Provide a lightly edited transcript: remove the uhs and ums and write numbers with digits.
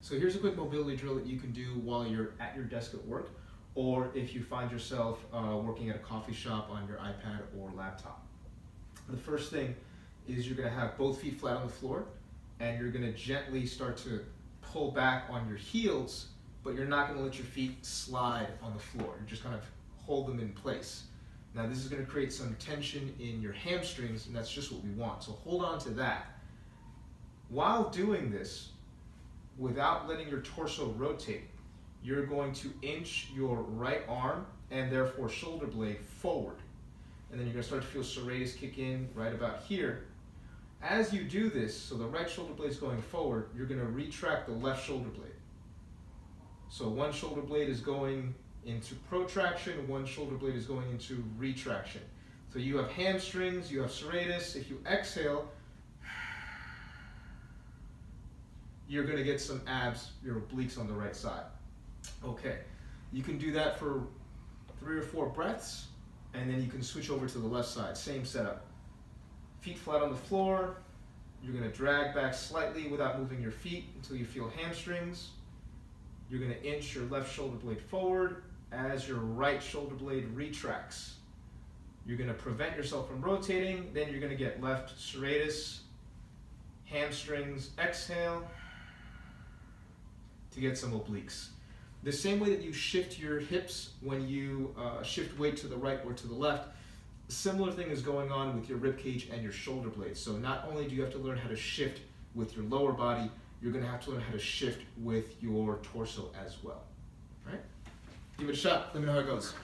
So here's a quick mobility drill that you can do while you're at your desk at work, or if you find yourself working at a coffee shop on your iPad or laptop. The first thing is you're going to have both feet flat on the floor, and you're going to gently start to pull back on your heels, but you're not going to let your feet slide on the floor. You're just kind of hold them in place. Now this is going to create some tension in your hamstrings, and that's just what we want. So hold on to that. While doing this, without letting your torso rotate, you're going to inch your right arm and therefore shoulder blade forward. And then you're going to start to feel serratus kick in right about here. As you do this, so the right shoulder blade is going forward, you're going to retract the left shoulder blade. So one shoulder blade is going into protraction, one shoulder blade is going into retraction. So you have hamstrings, you have serratus. If you exhale, you're going to get some abs, your obliques on the right side. Okay, you can do that for 3 or 4 breaths, and then you can switch over to the left side. Same setup. Feet flat on the floor. You're going to drag back slightly without moving your feet until you feel hamstrings. You're going to inch your left shoulder blade forward as your right shoulder blade retracts. You're going to prevent yourself from rotating. Then you're going to get left serratus, hamstrings, exhale to get some obliques. The same way that you shift your hips when you shift weight to the right or to the left, a similar thing is going on with your rib cage and your shoulder blades. So not only do you have to learn how to shift with your lower body, you're going to have to learn how to shift with your torso as well. All right? Give it a shot. Let me know how it goes.